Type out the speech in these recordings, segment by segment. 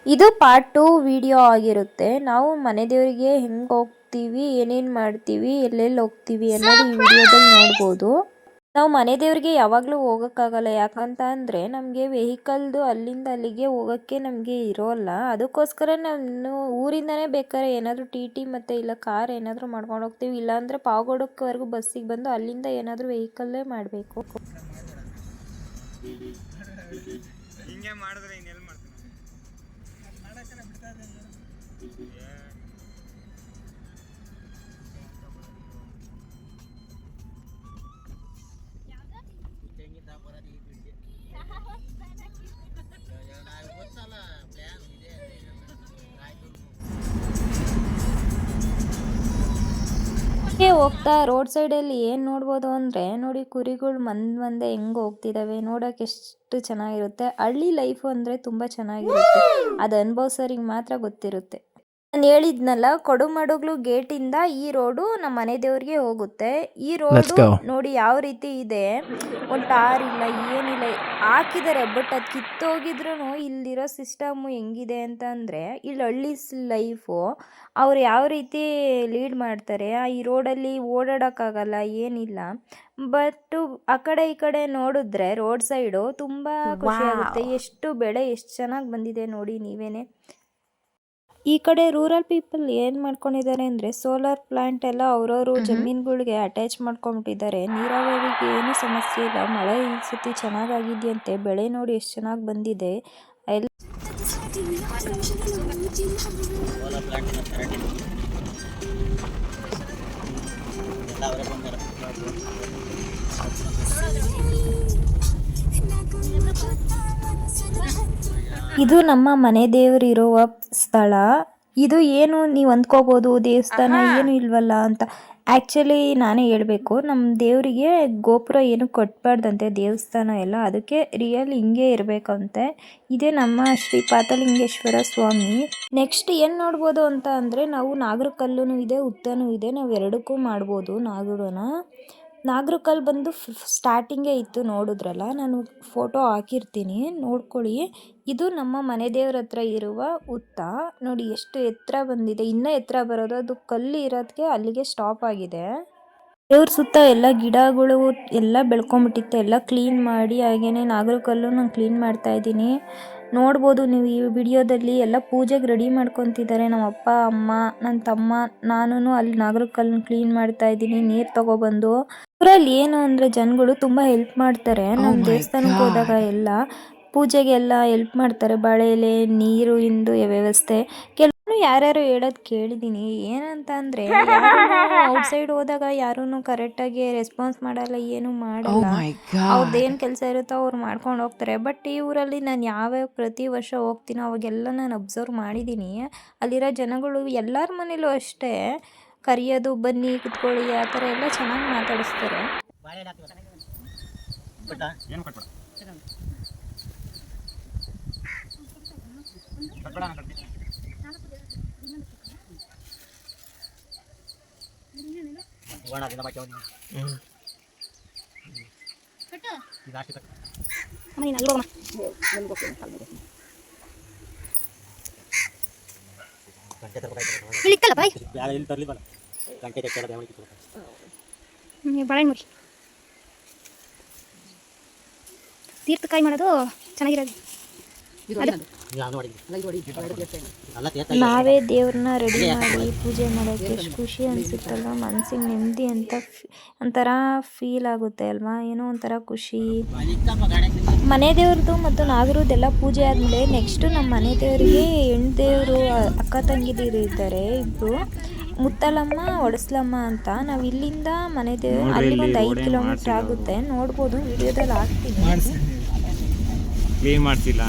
ಇದು part 2 video ಆಗಿರುತ್ತೆ. ನಾವು ಮನೆ ದೇವರಿಗೆ ಹೆಂಗೆ ಹೋಗ್ತೀವಿ, ಏನೇನು ಮಾಡ್ತೀವಿ, ಎಲ್ಲೆಲ್ಲಿ ಹೋಗ್ತೀವಿ ಅನ್ನೋದು ಈ ವಿಡಿಯೋದಲ್ಲಿ ನೋಡ್ಬೋದು. ನಾವು ಮನೆ ದೇವರಿಗೆ ಯಾವಾಗಲೂ ಹೋಗೋಕ್ಕಾಗಲ್ಲ, ಯಾಕಂತ ಅಂದರೆ ನಮಗೆ ವೆಹಿಕಲ್ದು ಅಲ್ಲಿಂದ ಅಲ್ಲಿಗೆ ಹೋಗೋಕ್ಕೆ ನಮಗೆ ಇರೋಲ್ಲ. ಅದಕ್ಕೋಸ್ಕರ ನಾನು ಊರಿಂದನೇ ಬೇಕಾದ್ರೆ ಏನಾದರೂ ಟಿ ಮತ್ತು ಇಲ್ಲ ಕಾರ್ ಏನಾದರೂ ಮಾಡ್ಕೊಂಡು ಹೋಗ್ತೀವಿ. ಇಲ್ಲಾಂದರೆ ಪಾವಗಡಕ್ವರೆಗೂ ಬಸ್ಸಿಗೆ ಬಂದು ಅಲ್ಲಿಂದ ಏನಾದರೂ ವೆಹಿಕಲ್ಲೇ ಮಾಡಬೇಕು. ಹಿಂಗೆ ಮಾಡಿದ್ರೆ ಇನ್ನೆಲ್ಲಿ ಮಾಡ್ತೀನಿ. ಹೋಗ್ತಾ ರೋಡ್ ಸೈಡಲ್ಲಿ ಏನು ನೋಡ್ಬೋದು ಅಂದರೆ ನೋಡಿ, ಕುರಿಗಳು ಮಂದೆ ಹೆಂಗೆ ಹೋಗ್ತಿದ್ದಾವೆ ನೋಡೋಕೆ ಎಷ್ಟು ಚೆನ್ನಾಗಿರುತ್ತೆ. ಹಳ್ಳಿ ಲೈಫು ಅಂದರೆ ತುಂಬ ಚೆನ್ನಾಗಿರುತ್ತೆ, ಅದು ಅನುಭವಿಸೋರಿಗೆ ಮಾತ್ರ ಗೊತ್ತಿರುತ್ತೆ. ನಾನು ಹೇಳಿದ್ನಲ್ಲ, ಕೊಡುಮಡುಗ್ಲು ಗೇಟಿಂದ ಈ ರೋಡು ನಮ್ಮ ಮನೆ ದೇವ್ರಿಗೆ ಹೋಗುತ್ತೆ. ಈ ರೋಡು ನೋಡಿ ಯಾವ ರೀತಿ ಇದೆ, ಒಂದು ಟಾರ್ ಇಲ್ಲ, ಏನಿಲ್ಲ, ಹಾಕಿದ್ದಾರೆ. ಬಟ್ ಅದು ಕಿತ್ತೋಗಿದ್ರು ಇಲ್ಲಿರೋ ಸಿಸ್ಟಮು ಹೆಂಗಿದೆ ಅಂತ ಅಂದರೆ, ಇಲ್ಲಿ ಹಳ್ಳಿ ಲೈಫು ಅವ್ರು ಯಾವ ರೀತಿ ಲೀಡ್ ಮಾಡ್ತಾರೆ. ಈ ರೋಡಲ್ಲಿ ಓಡಾಡೋಕ್ಕಾಗಲ್ಲ, ಏನಿಲ್ಲ. ಬಟ್ ಆ ಕಡೆ ಈ ಕಡೆ ನೋಡಿದ್ರೆ ರೋಡ್ ಸೈಡು ತುಂಬ ಖುಷಿಯಾಗುತ್ತೆ. ಎಷ್ಟು ಬೆಳೆ ಎಷ್ಟು ಚೆನ್ನಾಗಿ ಬಂದಿದೆ ನೋಡಿ ನೀವೇನೆ. ಈ ಕಡೆ ರೂರಲ್ ಪೀಪಲ್ ಏನು ಮಾಡ್ಕೊಂಡಿದ್ದಾರೆ ಅಂದರೆ, ಸೋಲಾರ್ ಪ್ಲಾಂಟ್ ಎಲ್ಲ ಅವ್ರವರು ಜಮೀನುಗಳಿಗೆ ಅಟ್ಯಾಚ್ ಮಾಡ್ಕೊಂಬಿಟ್ಟಿದ್ದಾರೆ. ನೀರಾವರಿಗೆ ಏನು ಸಮಸ್ಯೆ ಇಲ್ಲ, ಮಳೆ ಈ ಸತಿ ಚೆನ್ನಾಗಾಗಿದೆಯಂತೆ. ಬೆಳೆ ನೋಡಿ ಎಷ್ಟು ಚೆನ್ನಾಗಿ ಬಂದಿದೆ. ಇದು ನಮ್ಮ ಮನೆ ದೇವರಿರುವ ಸ್ಥಳ. ಇದು ಏನು ನೀವು ಅಂದ್ಕೋಬೋದು, ದೇವಸ್ಥಾನ ಏನು ಇಲ್ವಲ್ಲ ಅಂತ. ಆ್ಯಕ್ಚುಲಿ ನಾನೇ ಹೇಳಬೇಕು, ನಮ್ಮ ದೇವರಿಗೆ ಗೋಪುರ ಏನು ಕಟ್ಟಬಾರ್ದಂತೆ, ದೇವಸ್ಥಾನ ಎಲ್ಲ. ಅದಕ್ಕೆ ರಿಯಲ್ ಹಿಂಗೆ ಇರಬೇಕಂತೆ. ಇದೇ ನಮ್ಮ ಶ್ರೀ ಪಾತಲಿಂಗೇಶ್ವರ ಸ್ವಾಮಿ. ನೆಕ್ಸ್ಟ್ ಏನು ನೋಡ್ಬೋದು ಅಂತ ಅಂದರೆ, ನಾವು ನಾಗರ ಕಲ್ಲೂ ಇದೆ, ಉತ್ತನೂ ಇದೆ. ನಾವು ಎರಡಕ್ಕೂ ಮಾಡ್ಬೋದು ನಾಗರ ಕಲ್ಲು ಬಂದು ಸ್ಟಾರ್ಟಿಂಗೇ ಇತ್ತು, ನೋಡಿದ್ರಲ್ಲ. ನಾನು ಫೋಟೋ ಹಾಕಿರ್ತೀನಿ, ನೋಡ್ಕೊಳ್ಳಿ. ಇದು ನಮ್ಮ ಮನೆ ದೇವ್ರ ಹತ್ರ ಇರುವ ಹುತ್ತ ನೋಡಿ, ಎಷ್ಟು ಎತ್ತರ ಬಂದಿದೆ. ಇನ್ನೂ ಎತ್ತರ ಬರೋದು, ಅದು ಕಲ್ಲು ಇರೋದಕ್ಕೆ ಅಲ್ಲಿಗೆ ಸ್ಟಾಪ್ ಆಗಿದೆ. ದೇವ್ರ ಸುತ್ತ ಎಲ್ಲ ಗಿಡಗಳು ಎಲ್ಲ ಬೆಳ್ಕೊಂಬಿಟ್ಟಿತ್ತು, ಎಲ್ಲ ಕ್ಲೀನ್ ಮಾಡಿ. ಹಾಗೇನೆ ನಾಗರ ಕಲ್ಲು ನಾನು ಕ್ಲೀನ್ ಮಾಡ್ತಾ ಇದ್ದೀನಿ. ನೋಡ್ಬೋದು ನೀವು ಈ ವಿಡಿಯೋದಲ್ಲಿ. ಎಲ್ಲ ಪೂಜೆಗೆ ರೆಡಿ ಮಾಡ್ಕೊತಿದ್ದಾರೆ ನಮ್ಮ ಅಪ್ಪ, ಅಮ್ಮ, ನನ್ನ ತಮ್ಮ. ನಾನು ಅಲ್ಲಿ ನಾಗರ ಕಲ್ಲನ್ನು ಕ್ಲೀನ್ ಮಾಡ್ತಾ ಇದ್ದೀನಿ, ನೀರು ತಗೊಬಂದು. ಊರಲ್ಲಿ ಏನು ಅಂದರೆ ಜನಗಳು ತುಂಬ ಹೆಲ್ಪ್ ಮಾಡ್ತಾರೆ. ನಮ್ಮ ದೇವಸ್ಥಾನಕ್ಕೆ ಹೋದಾಗ ಎಲ್ಲ ಪೂಜೆಗೆಲ್ಲ ಹೆಲ್ಪ್ ಮಾಡ್ತಾರೆ. ಬಾಳೆ ಎಲೆ, ನೀರು ಇಂದು ವ್ಯವಸ್ಥೆ. ಕೆಲವರು ಯಾರ್ಯಾರು ಹೇಳೋದು ಕೇಳಿದ್ದೀನಿ. ಏನಂತ ಅಂದರೆ, ಔಟ್ಸೈಡ್ ಹೋದಾಗ ಯಾರೂ ಕರೆಕ್ಟಾಗಿ ರೆಸ್ಪಾನ್ಸ್ ಮಾಡಲ್ಲ, ಏನು ಮಾಡಲ್ಲ. ಅವ್ರದ್ದೇನು ಕೆಲಸ ಇರುತ್ತೋ ಅವ್ರು ಮಾಡ್ಕೊಂಡು ಹೋಗ್ತಾರೆ. ಬಟ್ ಈ ಊರಲ್ಲಿ ನಾನು ಯಾವ್ಯಾವ ಪ್ರತಿ ವರ್ಷ ಹೋಗ್ತೀನೋ ಅವಾಗೆಲ್ಲ ನಾನು ಅಬ್ಸರ್ವ್ ಮಾಡಿದ್ದೀನಿ. ಅಲ್ಲಿರೋ ಜನಗಳು ಎಲ್ಲರ ಮನೇಲೂ ಅಷ್ಟೇ, ಕರೆಯೋದು, ಬನ್ನಿ ಕುತ್ಕೊಳ್ಳಿ, ಆ ಥರ ಎಲ್ಲ ಚೆನ್ನಾಗಿ ಮಾತಾಡಿಸ್ತಾರೆ. ತೀರ್ಥಕಾಯಿ ಮಾಡೋದು ಚೆನ್ನಾಗಿರೋದು. ನಾವೇ ದೇವ್ರನ್ನ ರೆಡಿ ಮಾಡಿ ಪೂಜೆ ಮಾಡೋಕ್ಕೆ ಎಷ್ಟು ಖುಷಿ ಅನಿಸುತ್ತಲ್ವ, ಮನಸ್ಸಿಗೆ ನೆಮ್ಮದಿ ಅಂತ ಒಂಥರ ಫೀಲ್ ಆಗುತ್ತೆ ಅಲ್ವಾ, ಏನೋ ಒಂಥರ ಖುಷಿ. ಮನೆ ದೇವ್ರದ್ದು ಮತ್ತು ನಾಗರದ್ದೆಲ್ಲ ಪೂಜೆ ಆದಮೇಲೆ ನೆಕ್ಸ್ಟು ನಮ್ಮ ಮನೆ ದೇವರಿಗೆ ಹೆಣ್ಣು ದೇವರು ಅಕ್ಕ ತಂಗಿದಿರು ಇದ್ದಾರೆ ಇಬ್ಬರು, ಮುತ್ತಲಮ್ಮ, ಒಡಸ್ಲಮ್ಮ ಅಂತ. ನಾವು ಇಲ್ಲಿಂದ ಮನೆ ದೇವರು ಅಲ್ಲಿ ಒಂದು 5 ಕಿಲೋಮೀಟ್ರ್ ಆಗುತ್ತೆ. ನೋಡ್ಬೋದು, ವಿಡಿಯೋದಲ್ಲಿ ಹಾಕ್ತೀನಿ. ಕ್ಲೀನ್ ಮಾಡ್ತಿಲ್ಲ,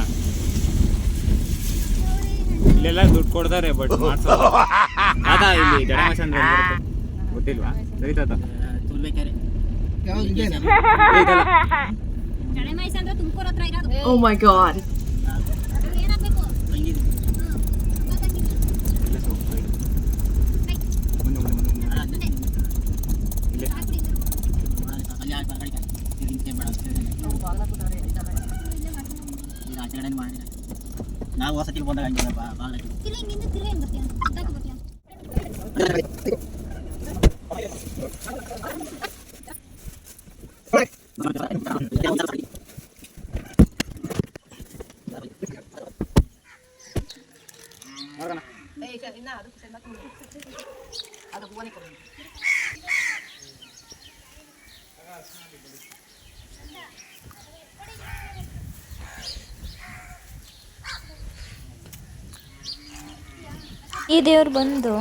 ಇಲ್ಲೆಲ್ಲ ದುಡ್ಡು ಕೊಡ್ತಾರೆ, ಬಟ್ ಮಾಡ್ಸೋದು ಇಲ್ಲಿ ಜಡಮಚಂದ್ರ ಗೊತ್ತಿಲ್ವಾ? ಸರಿತಾತ Oh my god. ನಾವು ಹೊಸ ಸತಿ ಬಂದಾಗ ಹಂಗೆ ಬಾಳ ತಿರ್ಗಿ ಹೆಂಗ್ ಬರ್ತೀಯ ಅಡ್ಡಕ್ಕೆ ಬರ್ತೀಯ ಈ ದೇವ್ರು ಬಂದು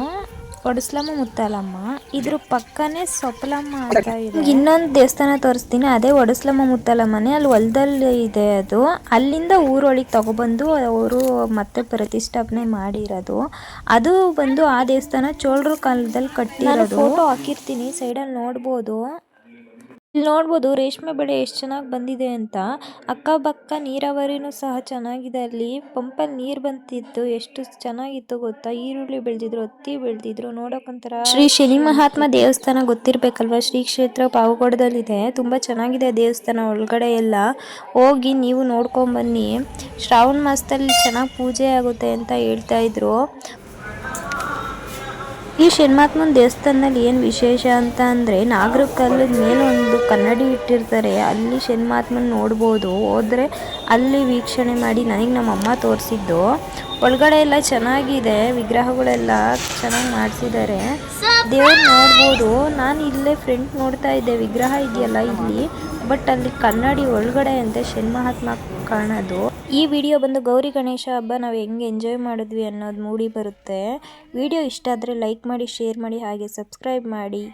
ಒಡಸ್ಲಮ್ಮ ಮುತ್ತಾಲಮ್ಮ, ಇದ್ರ ಪಕ್ಕನೇ ಸೊಪ್ಪಲಮ್ಮ ಅಂತ ಇದೆ. ಇನ್ನೊಂದು ದೇವಸ್ಥಾನ ತೋರಿಸ್ತೀನಿ, ಅದೇ ಒಡಸ್ಲಮ್ಮ ಮುತ್ತಾಲಮ್ಮನೇ. ಅಲ್ಲಿ ಹೊಲದಲ್ಲಿ ಇದೆ ಅದು. ಅಲ್ಲಿಂದ ಊರೊಳಗೆ ತಗೊಬಂದು ಅವರು ಮತ್ತೆ ಪ್ರತಿಷ್ಠಾಪನೆ ಮಾಡಿರೋದು. ಅದು ಬಂದು ಆ ದೇವಸ್ಥಾನ ಚೋಳರ ಕಾಲದಲ್ಲಿ ಕಟ್ಟಿರೋದು. ಫೋಟೋ ಹಾಕಿರ್ತೀನಿ, ಸೈಡಲ್ಲಿ ನೋಡ್ಬೋದು. ಇಲ್ಲಿ ನೋಡ್ಬೋದು ರೇಷ್ಮೆ ಬೆಳೆ ಎಷ್ಟು ಚೆನ್ನಾಗಿ ಬಂದಿದೆ ಅಂತ. ಅಕ್ಕಪಕ್ಕ ನೀರಾವರಿನೂ ಸಹ ಚೆನ್ನಾಗಿದೆ. ಅಲ್ಲಿ ಪಂಪಲ್ಲಿ ನೀರು ಬಂತಿತ್ತು, ಎಷ್ಟು ಚೆನ್ನಾಗಿತ್ತು ಗೊತ್ತಾ. ಈರುಳ್ಳಿ ಬೆಳೆದಿದ್ರು, ಹತ್ತಿ ಬೆಳೆದಿದ್ರು, ನೋಡೋಕೊಂಥರ. ಶ್ರೀ ಶನಿ ಮಹಾತ್ಮ ದೇವಸ್ಥಾನ ಗೊತ್ತಿರಬೇಕಲ್ವ, ಶ್ರೀ ಕ್ಷೇತ್ರ ಪಾವಗಡದಲ್ಲಿದೆ. ತುಂಬ ಚೆನ್ನಾಗಿದೆ ದೇವಸ್ಥಾನ. ಒಳಗಡೆ ಎಲ್ಲ ಹೋಗಿ ನೀವು ನೋಡ್ಕೊಂಬನ್ನಿ. ಶ್ರಾವಣ ಮಾಸದಲ್ಲಿ ಚೆನ್ನಾಗಿ ಪೂಜೆ ಆಗುತ್ತೆ ಅಂತ ಹೇಳ್ತಾ ಇದ್ರು. ಈ ಶನಿಮಹಾತ್ಮನ ದೇವಸ್ಥಾನದಲ್ಲಿ ಏನು ವಿಶೇಷ ಅಂತ ಅಂದರೆ, ನಾಗರ ಕಲ್ಲದ ಮೇಲೆ ಒಂದು ಕನ್ನಡಿ ಇಟ್ಟಿರ್ತಾರೆ. ಅಲ್ಲಿ ಶನಿಮಹಾತ್ಮನ ನೋಡ್ಬೋದು. ಹೋದರೆ ಅಲ್ಲಿ ವೀಕ್ಷಣೆ ಮಾಡಿ ನನಗೆ ನಮ್ಮಮ್ಮ ತೋರಿಸಿದ್ದು. ಒಳಗಡೆ ಎಲ್ಲ ಚೆನ್ನಾಗಿದೆ, ವಿಗ್ರಹಗಳೆಲ್ಲ ಚೆನ್ನಾಗಿ ಮಾಡಿಸಿದ್ದಾರೆ. ದೇವ್ರು ನೋಡ್ಬೋದು. ನಾನು ಇಲ್ಲೇ ಫ್ರಂಟ್ ನೋಡ್ತಾ ಇದ್ದೆ, ವಿಗ್ರಹ ಇದೆಯಲ್ಲ ಇಲ್ಲಿ, ಬಟ್ ಅಲ್ಲಿ ಕನ್ನಡಿ ಒಳಗಡೆ ಅಂತ ಶನಿಮಹಾತ್ಮ ಕಾಣೋದು. ಈ ವಿಡಿಯೋ ಬಂದು ಗೌರಿ ಗಣೇಶ ಹಬ್ಬ ನಾವು ಹೆಂಗೆ ಎಂಜಾಯ್ ಮಾಡಿದ್ವಿ ಅನ್ನೋದು ಮೂಡಿ ಬರುತ್ತೆ. ವಿಡಿಯೋ ಇಷ್ಟ ಆದರೆ ಲೈಕ್ ಮಾಡಿ, ಶೇರ್ ಮಾಡಿ, ಹಾಗೆ ಸಬ್ಸ್ಕ್ರೈಬ್ ಮಾಡಿ.